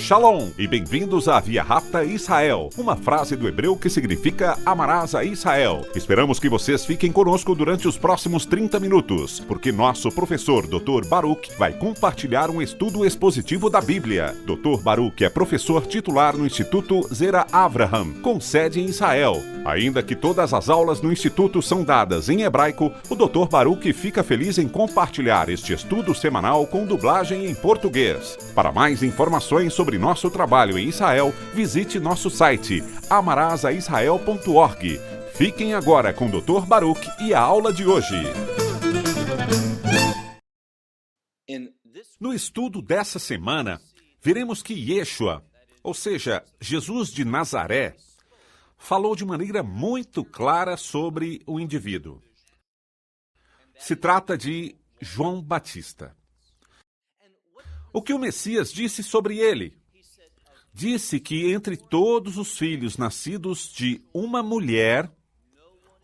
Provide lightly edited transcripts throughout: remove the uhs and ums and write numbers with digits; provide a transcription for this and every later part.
Shalom e bem-vindos a Via Rapta Israel, uma frase do hebreu que significa amarás a Israel. Esperamos que vocês fiquem conosco durante os próximos 30 minutos, porque nosso professor Dr. Baruch vai compartilhar um estudo expositivo da Bíblia. Dr. Baruch é professor titular no Instituto Zera Avraham, com sede em Israel. Ainda que todas as aulas no Instituto são dadas em hebraico, o Dr. Baruch fica feliz em compartilhar este estudo semanal com dublagem em português. Para mais informações sobre nosso trabalho em Israel, visite nosso site amarasaisrael.org. Fiquem agora com o Dr. Baruch e a aula de hoje. No estudo dessa semana, veremos que Yeshua, ou seja, Jesus de Nazaré, falou de maneira muito clara sobre o indivíduo. Se trata de João Batista. O que o Messias disse sobre ele? Disse que entre todos os filhos nascidos de uma mulher,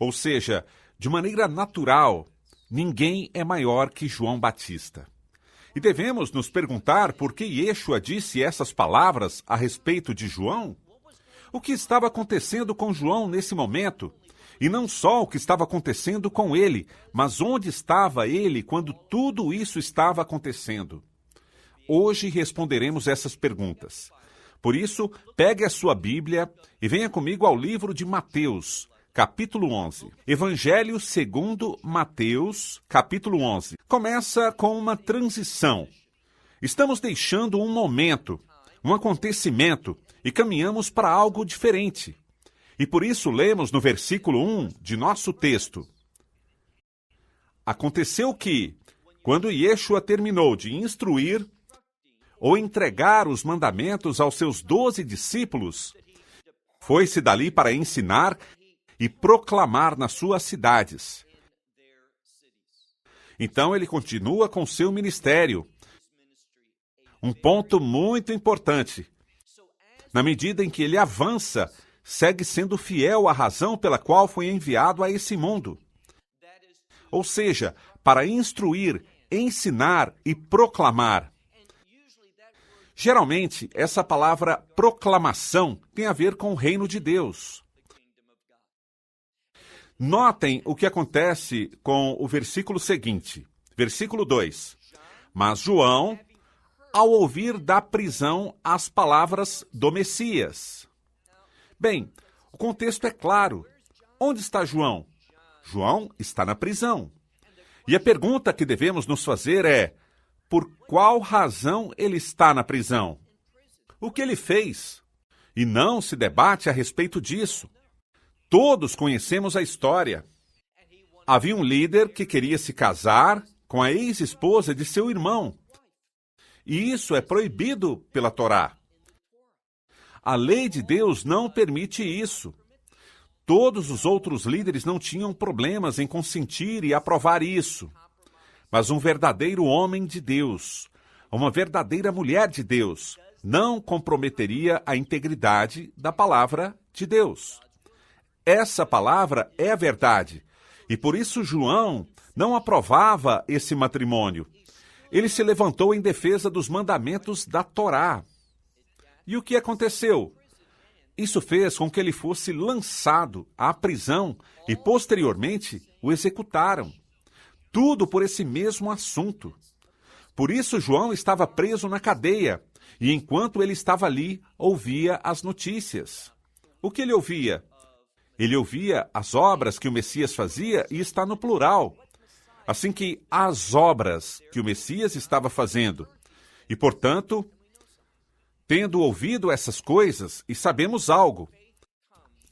ou seja, de maneira natural, ninguém é maior que João Batista. E devemos nos perguntar por que Yeshua disse essas palavras a respeito de João? O que estava acontecendo com João nesse momento? E não só o que estava acontecendo com ele, mas onde estava ele quando tudo isso estava acontecendo? Hoje responderemos essas perguntas. Por isso, pegue a sua Bíblia e venha comigo ao livro de Mateus, capítulo 11. Evangelho segundo Mateus, capítulo 11. Começa com uma transição. Estamos deixando um momento, um acontecimento, e caminhamos para algo diferente. E por isso lemos no versículo 1 de nosso texto. Aconteceu que, quando Yeshua terminou de instruir ou entregar os mandamentos aos seus 12 discípulos, foi-se dali para ensinar e proclamar nas suas cidades. Então ele continua com seu ministério. Um ponto muito importante. Na medida em que ele avança, segue sendo fiel à razão pela qual foi enviado a esse mundo. Ou seja, para instruir, ensinar e proclamar. Geralmente, essa palavra proclamação tem a ver com o reino de Deus. Notem o que acontece com o versículo seguinte, versículo 2. Mas João, ao ouvir da prisão as palavras do Messias. Bem, o contexto é claro. Onde está João? João está na prisão. E a pergunta que devemos nos fazer é: por qual razão ele está na prisão? O que ele fez? E não se debate a respeito disso. Todos conhecemos a história. Havia um líder que queria se casar com a ex-esposa de seu irmão. E isso é proibido pela Torá. A lei de Deus não permite isso. Todos os outros líderes não tinham problemas em consentir e aprovar isso. Mas um verdadeiro homem de Deus, uma verdadeira mulher de Deus, não comprometeria a integridade da palavra de Deus. Essa palavra é a verdade. E por isso João não aprovava esse matrimônio. Ele se levantou em defesa dos mandamentos da Torá. E o que aconteceu? Isso fez com que ele fosse lançado à prisão e, posteriormente, o executaram. Tudo por esse mesmo assunto. Por isso João estava preso na cadeia, e enquanto ele estava ali, ouvia as notícias. O que ele ouvia? Ele ouvia as obras que o Messias fazia, e está no plural. Assim que as obras que o Messias estava fazendo. E, portanto, tendo ouvido essas coisas, e sabemos algo.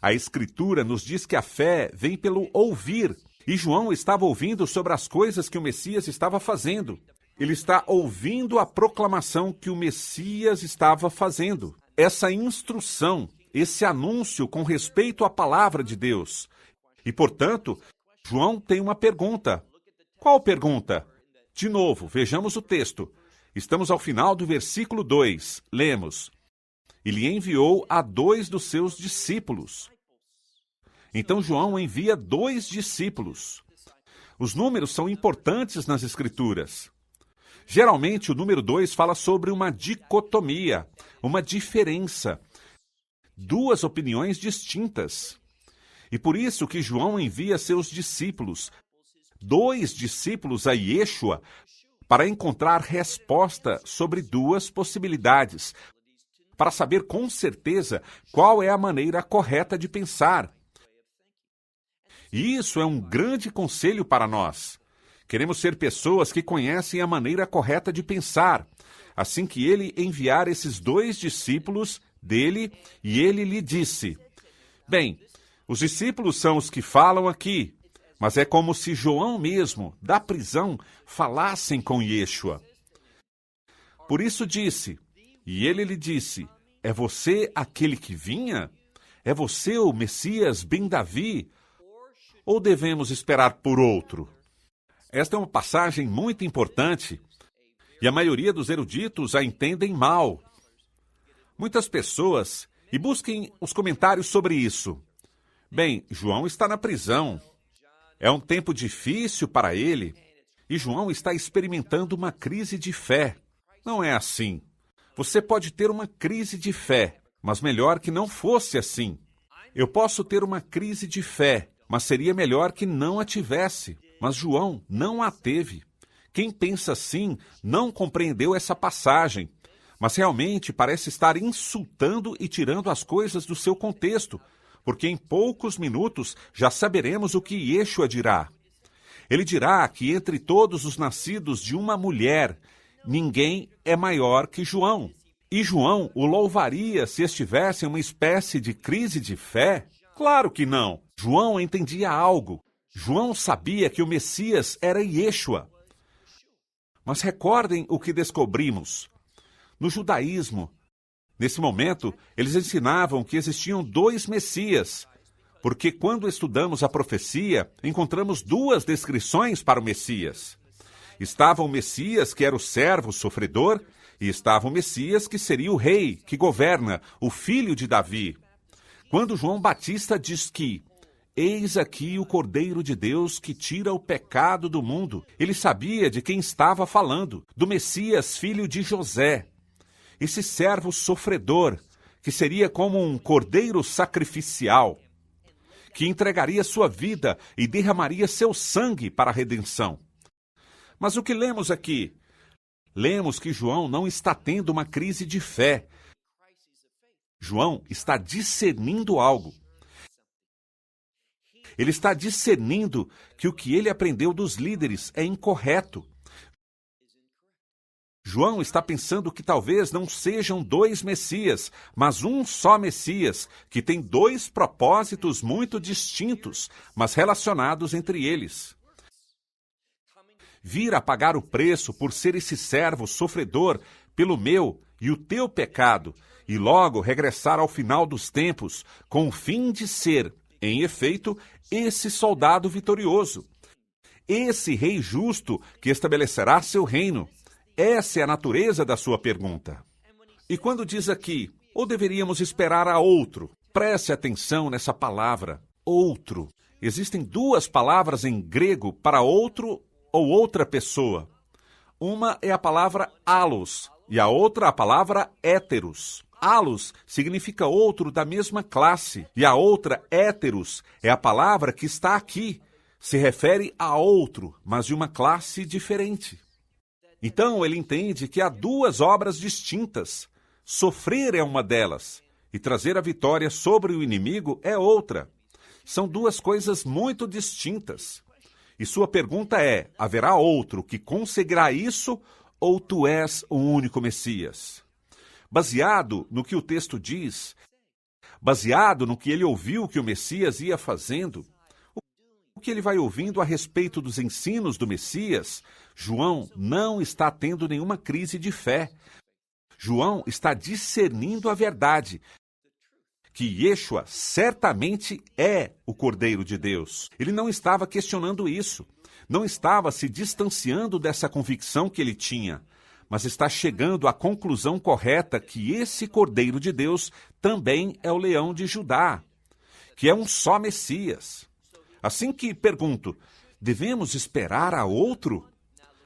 A Escritura nos diz que a fé vem pelo ouvir. E João estava ouvindo sobre as coisas que o Messias estava fazendo. Ele está ouvindo a proclamação que o Messias estava fazendo. Essa instrução, esse anúncio com respeito à palavra de Deus. E, portanto, João tem uma pergunta. Qual pergunta? De novo, vejamos o texto. Estamos ao final do versículo 2. Lemos. Ele enviou a 2 dos seus discípulos. Então João envia 2 discípulos. Os números são importantes nas Escrituras. Geralmente, o número 2 fala sobre uma dicotomia, uma diferença, duas opiniões distintas. E por isso que João envia seus discípulos, 2 discípulos a Yeshua, para encontrar resposta sobre duas possibilidades, para saber com certeza qual é a maneira correta de pensar. E isso é um grande conselho para nós. Queremos ser pessoas que conhecem a maneira correta de pensar. Assim que ele enviar esses 2 discípulos dele, e ele lhe disse: bem, os discípulos são os que falam aqui, mas é como se João mesmo, da prisão, falassem com Yeshua. Por isso disse, e ele lhe disse: é você aquele que vinha? É você o Messias ben Davi? Ou devemos esperar por outro? Esta é uma passagem muito importante e a maioria dos eruditos a entendem mal. Muitas pessoas, e busquem os comentários sobre isso. Bem, João está na prisão. É um tempo difícil para ele e João está experimentando uma crise de fé. Não é assim. Você pode ter uma crise de fé, mas melhor que não fosse assim. Eu posso ter uma crise de fé, mas seria melhor que não a tivesse. Mas João não a teve. Quem pensa assim não compreendeu essa passagem, mas realmente parece estar insultando e tirando as coisas do seu contexto, porque em poucos minutos já saberemos o que Yeshua dirá. Ele dirá que entre todos os nascidos de uma mulher, ninguém é maior que João. E João o louvaria se estivesse em uma espécie de crise de fé? Claro que não. João entendia algo. João sabia que o Messias era Yeshua. Mas recordem o que descobrimos. No judaísmo, nesse momento, eles ensinavam que existiam 2 Messias, porque quando estudamos a profecia, encontramos 2 descrições para o Messias. Estava o Messias, que era o servo sofredor, e estava o Messias, que seria o rei, que governa, o filho de Davi. Quando João Batista diz que eis aqui o Cordeiro de Deus que tira o pecado do mundo, ele sabia de quem estava falando, do Messias, filho de José. Esse servo sofredor, que seria como um cordeiro sacrificial, que entregaria sua vida e derramaria seu sangue para a redenção. Mas o que lemos aqui? Lemos que João não está tendo uma crise de fé. João está discernindo algo. Ele está discernindo que o que ele aprendeu dos líderes é incorreto. João está pensando que talvez não sejam 2 Messias, mas um só Messias, que tem 2 propósitos muito distintos, mas relacionados entre eles. Vir a pagar o preço por ser esse servo sofredor pelo meu e o teu pecado, e logo regressar ao final dos tempos, com o fim de ser, em efeito, esse soldado vitorioso, esse rei justo que estabelecerá seu reino. Essa é a natureza da sua pergunta. E quando diz aqui, ou deveríamos esperar a outro? Preste atenção nessa palavra, outro. Existem 2 palavras em grego para outro ou outra pessoa. Uma é a palavra allos e a outra a palavra héteros. Allos significa outro da mesma classe e a outra, héteros, é a palavra que está aqui. Se refere a outro, mas de uma classe diferente. Então ele entende que há 2 obras distintas. Sofrer é uma delas e trazer a vitória sobre o inimigo é outra. São 2 coisas muito distintas. E sua pergunta é, haverá outro que conseguirá isso ou tu és o único Messias? Baseado no que o texto diz, baseado no que ele ouviu que o Messias ia fazendo, o que ele vai ouvindo a respeito dos ensinos do Messias, João não está tendo nenhuma crise de fé. João está discernindo a verdade, que Yeshua certamente é o Cordeiro de Deus. Ele não estava questionando isso, não estava se distanciando dessa convicção que ele tinha, mas está chegando à conclusão correta que esse Cordeiro de Deus também é o Leão de Judá, que é um só Messias. Assim que pergunto, devemos esperar a outro?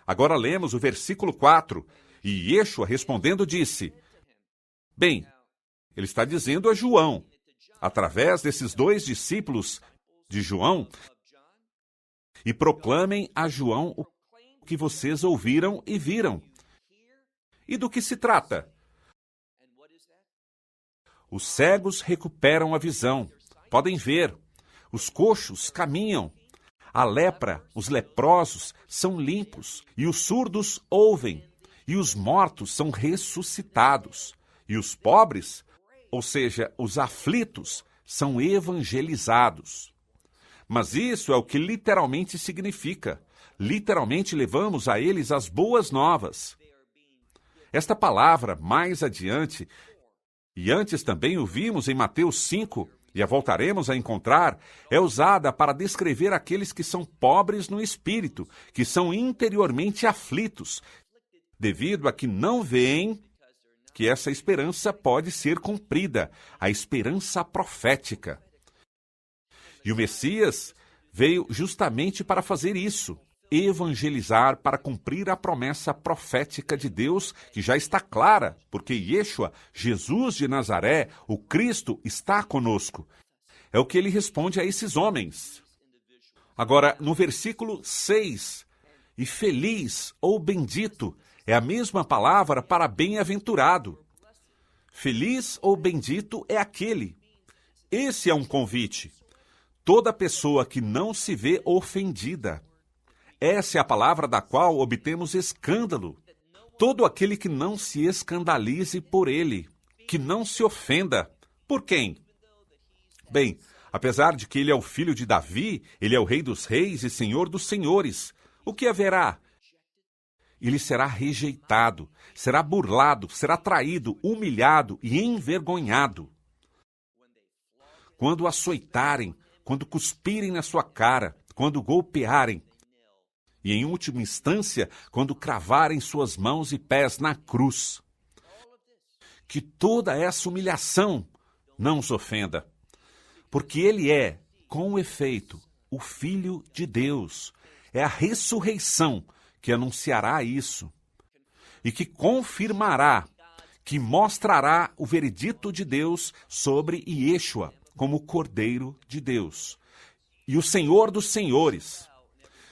Agora lemos o versículo 4. E Yeshua respondendo disse... Bem, ele está dizendo a João, através desses 2 discípulos de João, e proclamem a João o que vocês ouviram e viram. E do que se trata? Os cegos recuperam a visão, podem ver. Os coxos caminham. A lepra, os leprosos são limpos. E os surdos ouvem. E os mortos são ressuscitados. E os pobres, ou seja, os aflitos, são evangelizados. Mas isso é o que literalmente significa. Literalmente levamos a eles as boas novas. Esta palavra, mais adiante, e antes também o vimos em Mateus 5, e a voltaremos a encontrar, é usada para descrever aqueles que são pobres no espírito, que são interiormente aflitos, devido a que não veem que essa esperança pode ser cumprida, a esperança profética. E o Messias veio justamente para fazer isso, evangelizar, para cumprir a promessa profética de Deus, que já está clara, porque Yeshua, Jesus de Nazaré, o Cristo, está conosco. É o que ele responde a esses homens. Agora, no versículo 6, e feliz ou bendito é a mesma palavra para bem-aventurado. Feliz ou bendito é aquele. Esse é um convite. Toda pessoa que não se vê ofendida. Essa é a palavra da qual obtemos escândalo. Todo aquele que não se escandalize por ele, que não se ofenda. Por quem? Bem, apesar de que ele é o filho de Davi, ele é o rei dos reis e senhor dos senhores. O que haverá? Ele será rejeitado, será burlado, será traído, humilhado e envergonhado. Quando açoitarem, quando cuspirem na sua cara, quando golpearem, e em última instância, quando cravarem suas mãos e pés na cruz. Que toda essa humilhação não os ofenda, porque ele é, com efeito, o Filho de Deus. É a ressurreição que anunciará isso e que confirmará, que mostrará o veredito de Deus sobre Yeshua como Cordeiro de Deus e o Senhor dos Senhores,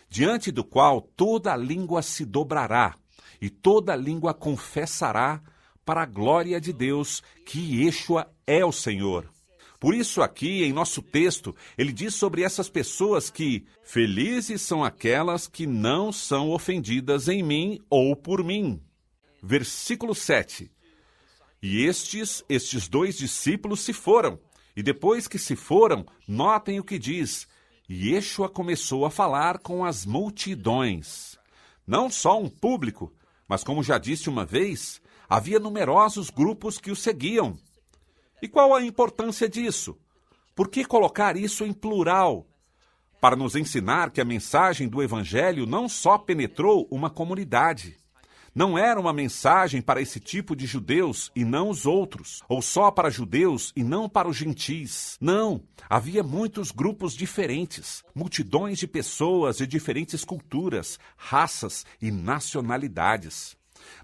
diante do qual toda língua se dobrará e toda língua confessará para a glória de Deus que Yeshua é o Senhor. Por isso aqui, em nosso texto, ele diz sobre essas pessoas que felizes são aquelas que não são ofendidas em mim ou por mim. Versículo 7. E estes 2 discípulos se foram, e depois que se foram, notem o que diz. Yeshua começou a falar com as multidões. Não só um público, mas como já disse uma vez, havia numerosos grupos que o seguiam. E qual a importância disso? Por que colocar isso em plural? Para nos ensinar que a mensagem do Evangelho não só penetrou uma comunidade. Não era uma mensagem para esse tipo de judeus e não os outros, ou só para judeus e não para os gentis. Não, havia muitos grupos diferentes, multidões de pessoas de diferentes culturas, raças e nacionalidades.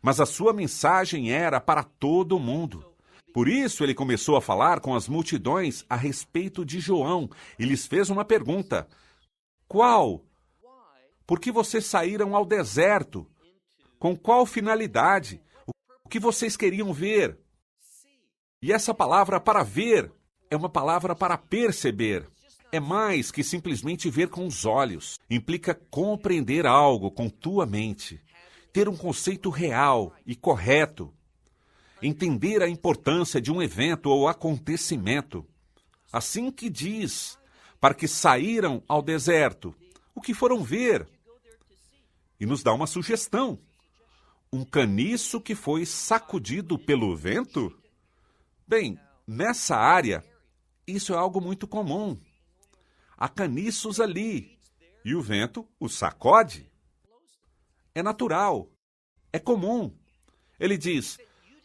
Mas a sua mensagem era para todo mundo. Por isso ele começou a falar com as multidões a respeito de João e lhes fez uma pergunta. Qual? Por que vocês saíram ao deserto? Com qual finalidade? O que vocês queriam ver? E essa palavra para ver é uma palavra para perceber. É mais que simplesmente ver com os olhos. Implica compreender algo com tua mente. Ter um conceito real e correto. Entender a importância de um evento ou acontecimento. Assim que diz, para que saíram ao deserto, o que foram ver? E nos dá uma sugestão. Um caniço que foi sacudido pelo vento? Bem, nessa área, isso é algo muito comum. Há caniços ali, e o vento os sacode. É natural, é comum. Ele diz,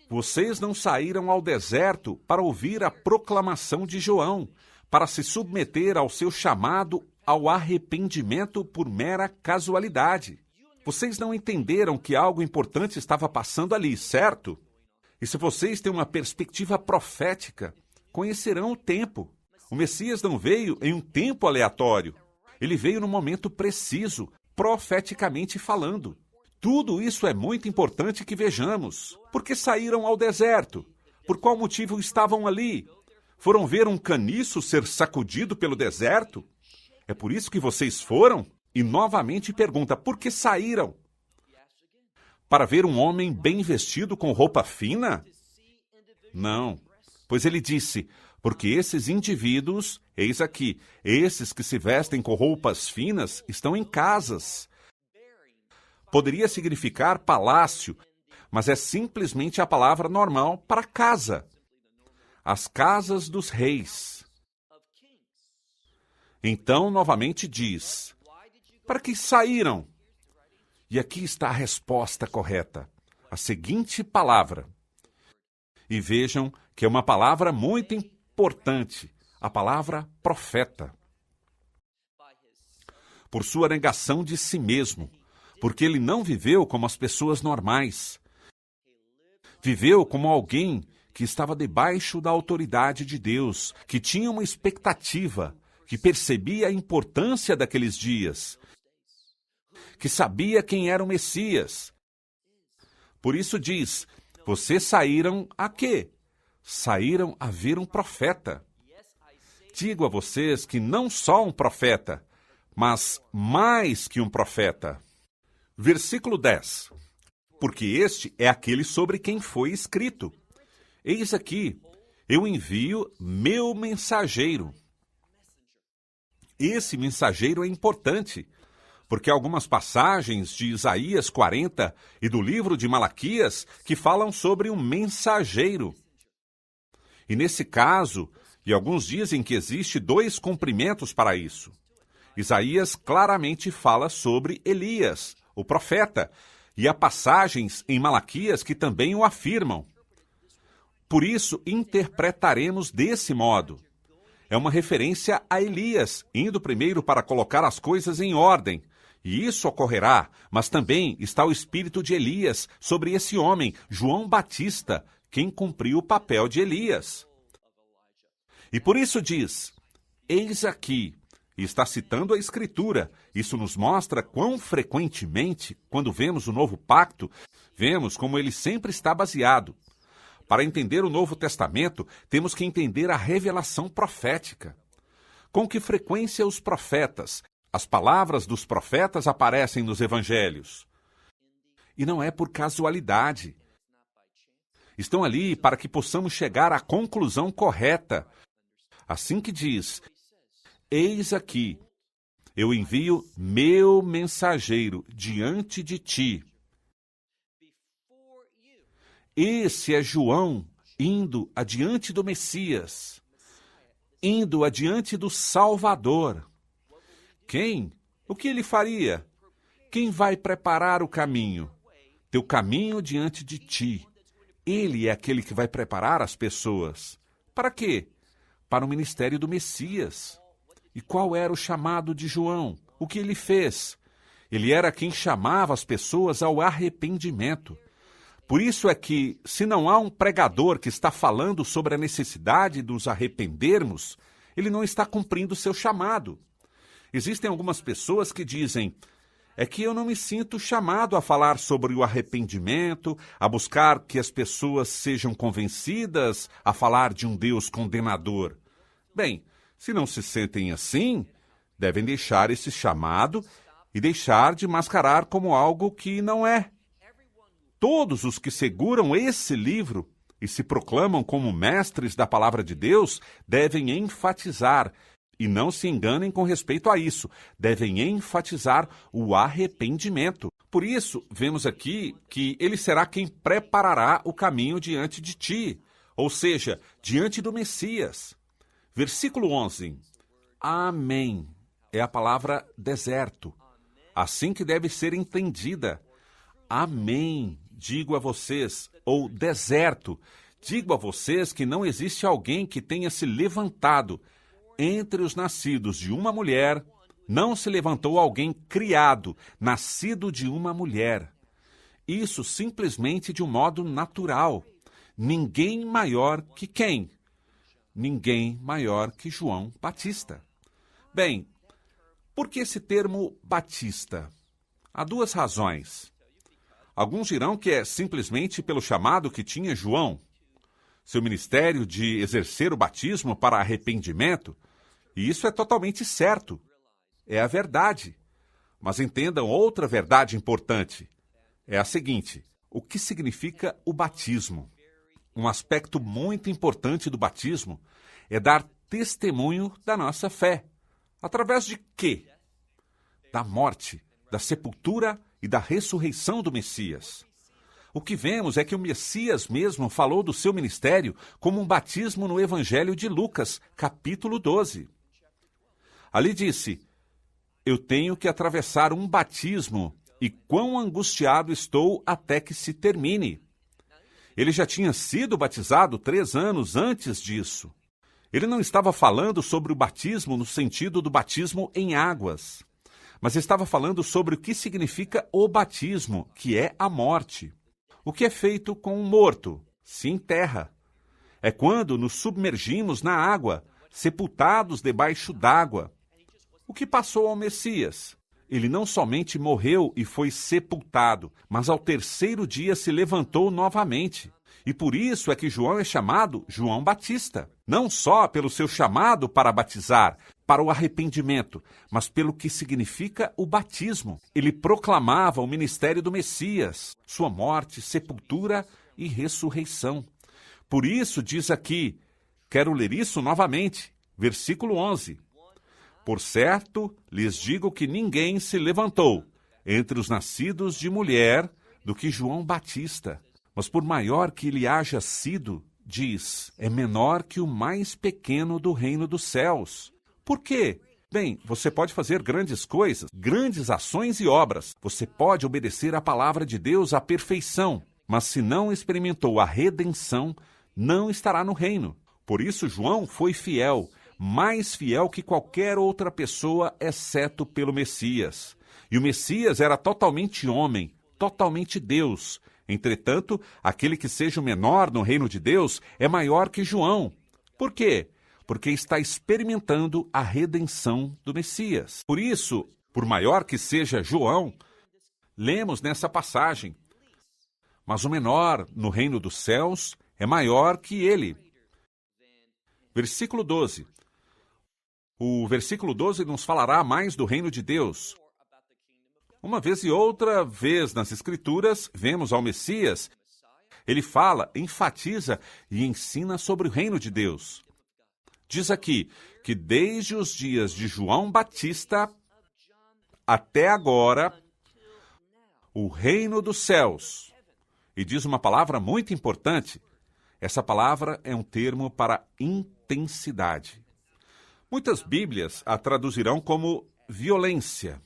vocês não saíram ao deserto para ouvir a proclamação de João, para se submeter ao seu chamado ao arrependimento por mera casualidade. Vocês não entenderam que algo importante estava passando ali, certo? E se vocês têm uma perspectiva profética, conhecerão o tempo. O Messias não veio em um tempo aleatório. Ele veio no momento preciso, profeticamente falando. Tudo isso é muito importante que vejamos. Por que saíram ao deserto? Por qual motivo estavam ali? Foram ver um caniço ser sacudido pelo deserto? É por isso que vocês foram? E novamente pergunta, por que saíram? Para ver um homem bem vestido com roupa fina? Não, pois ele disse, porque esses indivíduos, eis aqui, esses que se vestem com roupas finas, estão em casas. Poderia significar palácio, mas é simplesmente a palavra normal para casa. As casas dos reis. Então, novamente diz, para que saíram? E aqui está a resposta correta, a seguinte palavra. E vejam que é uma palavra muito importante, a palavra profeta. Por sua negação de si mesmo, porque ele não viveu como as pessoas normais. Viveu como alguém que estava debaixo da autoridade de Deus, que tinha uma expectativa, que percebia a importância daqueles dias, que sabia quem era o Messias. Por isso diz, vocês saíram a quê? Saíram a ver um profeta. Digo a vocês que não só um profeta, mas mais que um profeta. Versículo 10. Porque este é aquele sobre quem foi escrito. Eis aqui, eu envio meu mensageiro. Esse mensageiro é importante, porque há algumas passagens de Isaías 40 e do livro de Malaquias que falam sobre um mensageiro. E nesse caso, e alguns dizem que existe 2 cumprimentos para isso. Isaías claramente fala sobre Elias, o profeta, e há passagens em Malaquias que também o afirmam. Por isso, interpretaremos desse modo. É uma referência a Elias, indo primeiro para colocar as coisas em ordem. E isso ocorrerá, mas também está o espírito de Elias sobre esse homem, João Batista, quem cumpriu o papel de Elias. E por isso diz, eis aqui, e está citando a Escritura. Isso nos mostra quão frequentemente, quando vemos o Novo Pacto, vemos como ele sempre está baseado. Para entender o Novo Testamento, temos que entender a revelação profética. Com que frequência os profetas, as palavras dos profetas aparecem nos evangelhos? E não é por casualidade. Estão ali para que possamos chegar à conclusão correta. Assim que diz, eis aqui, eu envio meu mensageiro diante de ti. Esse é João indo adiante do Messias, indo adiante do Salvador. Quem? O que ele faria? Quem vai preparar o caminho? Teu caminho diante de ti. Ele é aquele que vai preparar as pessoas. Para quê? Para o ministério do Messias. E qual era o chamado de João? O que ele fez? Ele era quem chamava as pessoas ao arrependimento. Por isso é que, se não há um pregador que está falando sobre a necessidade de nos arrependermos, ele não está cumprindo seu chamado. Existem algumas pessoas que dizem, é que eu não me sinto chamado a falar sobre o arrependimento, a buscar que as pessoas sejam convencidas, a falar de um Deus condenador. Bem, se não se sentem assim, devem deixar esse chamado e deixar de mascarar como algo que não é. Todos os que seguram esse livro e se proclamam como mestres da palavra de Deus devem enfatizar, e não se enganem com respeito a isso, devem enfatizar o arrependimento. Por isso, vemos aqui que ele será quem preparará o caminho diante de ti, ou seja, diante do Messias. Versículo 11. Amém. É a palavra deserto. Assim que deve ser entendida. Amém. Digo a vocês, ou deserto, digo a vocês que não existe alguém que tenha se levantado entre os nascidos de uma mulher, Não se levantou alguém criado, nascido de uma mulher. Isso simplesmente de um modo natural. Ninguém maior que quem? Ninguém maior que João Batista. Bem, por que esse termo Batista? Há duas razões. Alguns dirão que é simplesmente pelo chamado que tinha João, seu ministério de exercer o batismo para arrependimento, e isso é totalmente certo. É a verdade. Mas entendam outra verdade importante. É a seguinte: o que significa o batismo? Um aspecto muito importante do batismo é dar testemunho da nossa fé. Através de quê? Da morte, da sepultura e da ressurreição do Messias. O que vemos é que o Messias mesmo falou do seu ministério como um batismo no Evangelho de Lucas, capítulo 12. Ali disse: eu tenho que atravessar um batismo, e quão angustiado estou até que se termine. Ele já tinha sido batizado 3 anos antes disso. Ele não estava falando sobre o batismo no sentido do batismo em águas, mas estava falando sobre o que significa o batismo, que é a morte. O que é feito com um morto? Se enterra. É quando nos submergimos na água, sepultados debaixo d'água. O que passou ao Messias? Ele não somente morreu e foi sepultado, mas ao 3º dia se levantou novamente. E por isso é que João é chamado João Batista. Não só pelo seu chamado para batizar, para o arrependimento, mas pelo que significa o batismo. Ele proclamava o ministério do Messias, sua morte, sepultura e ressurreição. Por isso diz aqui, quero ler isso novamente, versículo 11. Por certo, lhes digo que ninguém se levantou entre os nascidos de mulher do que João Batista. Mas por maior que ele haja sido, diz, é menor que o mais pequeno do reino dos céus. Por quê? Bem, você pode fazer grandes coisas, grandes ações e obras. Você pode obedecer à palavra de Deus à perfeição. Mas se não experimentou a redenção, não estará no reino. Por isso João foi fiel, mais fiel que qualquer outra pessoa, exceto pelo Messias. E o Messias era totalmente homem, totalmente Deus. Entretanto, aquele que seja o menor no reino de Deus é maior que João. Por quê? Porque está experimentando a redenção do Messias. Por isso, por maior que seja João, lemos nessa passagem, mas o menor no reino dos céus é maior que ele. Versículo 12. O versículo 12 nos falará mais do reino de Deus. Uma vez e outra vez nas Escrituras, vemos ao Messias, ele fala, enfatiza e ensina sobre o reino de Deus. Diz aqui que desde os dias de João Batista até agora, o reino dos céus. E diz uma palavra muito importante. Essa palavra é um termo para intensidade. Muitas Bíblias a traduzirão como violência.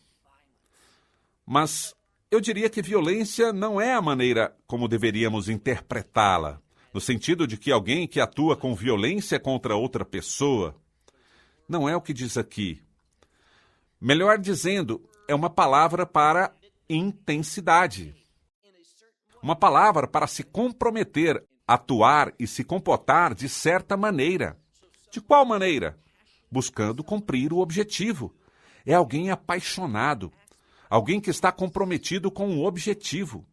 Mas eu diria que violência não é a maneira como deveríamos interpretá-la, no sentido de que alguém que atua com violência contra outra pessoa. Não é o que diz aqui. Melhor dizendo, é uma palavra para intensidade. Uma palavra para se comprometer, atuar e se comportar de certa maneira. De qual maneira? Buscando cumprir o objetivo. É alguém apaixonado. Alguém que está comprometido com o objetivo.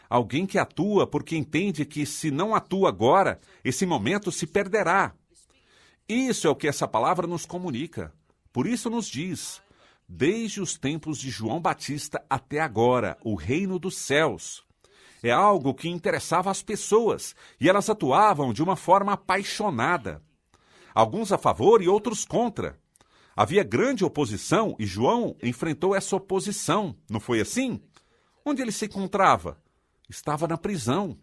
Alguém que atua porque entende que, se não atua agora, esse momento se perderá. Isso é o que essa palavra nos comunica. Por isso nos diz, desde os tempos de João Batista até agora, o reino dos céus. É algo que interessava as pessoas, e elas atuavam de uma forma apaixonada. Alguns a favor e outros contra. Havia grande oposição e João enfrentou essa oposição, não foi assim? Onde ele se encontrava? Estava na prisão.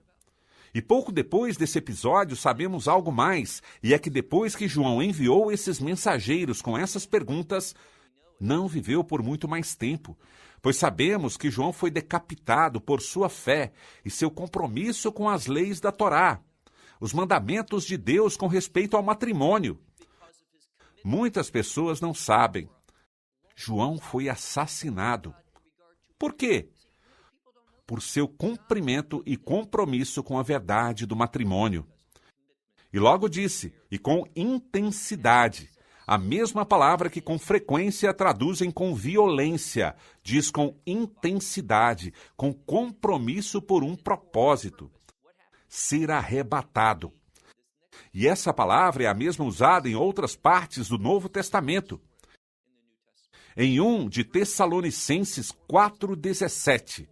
E pouco depois desse episódio sabemos algo mais, e é que depois que João enviou esses mensageiros com essas perguntas, não viveu por muito mais tempo, pois sabemos que João foi decapitado por sua fé e seu compromisso com as leis da Torá, os mandamentos de Deus com respeito ao matrimônio. Muitas pessoas não sabem. João foi assassinado. Por quê? Por seu cumprimento e compromisso com a verdade do matrimônio. E logo disse, e com intensidade, a mesma palavra que com frequência traduzem com violência, diz com intensidade, com compromisso por um propósito: ser arrebatado. E essa palavra é a mesma usada em outras partes do Novo Testamento. Em 1 de Tessalonicenses 4,17,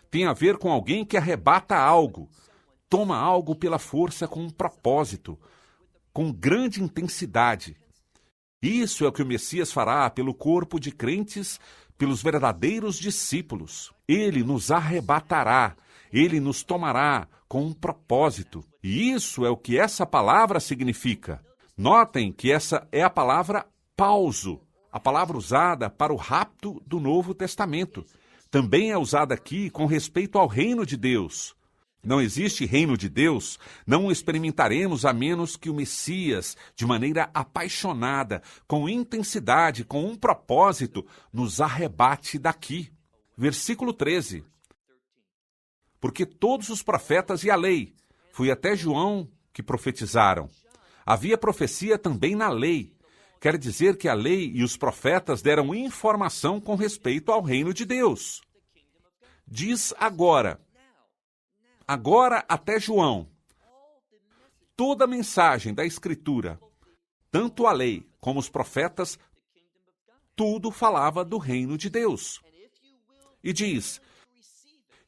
tem a ver com alguém que arrebata algo, toma algo pela força com um propósito, com grande intensidade. Isso é o que o Messias fará pelo corpo de crentes, pelos verdadeiros discípulos. Ele nos arrebatará, ele nos tomará com um propósito. E isso é o que essa palavra significa. Notem que essa é a palavra pauso, a palavra usada para o rapto do Novo Testamento. Também é usada aqui com respeito ao reino de Deus. Não existe reino de Deus, não o experimentaremos a menos que o Messias, de maneira apaixonada, com intensidade, com um propósito, nos arrebate daqui. Versículo 13. Porque todos os profetas e a lei, foi até João que profetizaram. Havia profecia também na lei. Quer dizer que a lei e os profetas deram informação com respeito ao reino de Deus. Diz agora até João, toda a mensagem da Escritura, tanto a lei como os profetas, tudo falava do reino de Deus. E diz,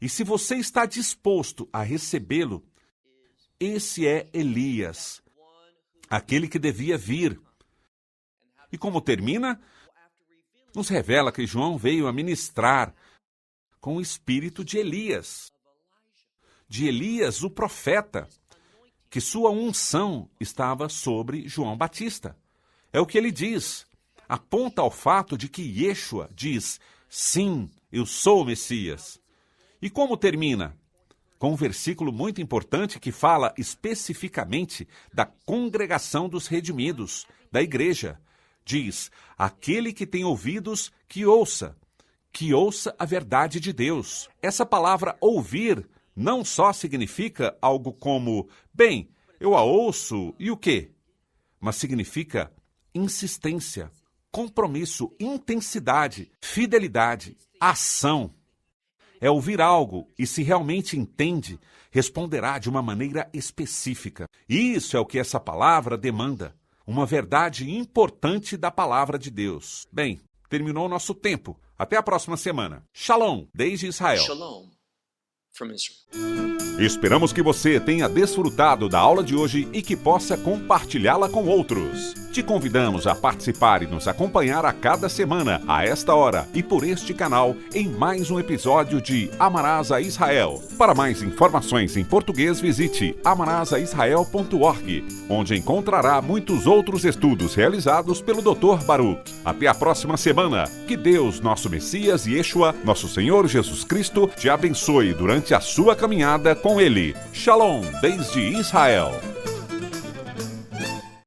e se você está disposto a recebê-lo, esse é Elias, aquele que devia vir. E como termina? Nos revela que João veio a ministrar com o espírito de Elias, o profeta, que sua unção estava sobre João Batista. É o que ele diz. Aponta ao fato de que Yeshua diz, sim, eu sou o Messias. E como termina? Com um versículo muito importante que fala especificamente da congregação dos redimidos, da igreja. Diz, aquele que tem ouvidos, que ouça a verdade de Deus. Essa palavra ouvir não só significa algo como, bem, eu a ouço e o quê? Mas significa insistência, compromisso, intensidade, fidelidade, ação. É ouvir algo e, se realmente entende, responderá de uma maneira específica. Isso é o que essa palavra demanda. Uma verdade importante da palavra de Deus. Bem, terminou o nosso tempo. Até a próxima semana. Shalom, desde Israel. Shalom from Israel. Esperamos que você tenha desfrutado da aula de hoje e que possa compartilhá-la com outros. Te convidamos a participar e nos acompanhar a cada semana, a esta hora e por este canal, em mais um episódio de Amarás a Israel. Para mais informações em português, visite amarasaisrael.org, onde encontrará muitos outros estudos realizados pelo Dr. Baruch. Até a próxima semana. Que Deus, nosso Messias e Yeshua, nosso Senhor Jesus Cristo, te abençoe durante a sua caminhada com Ele. Shalom, desde Israel.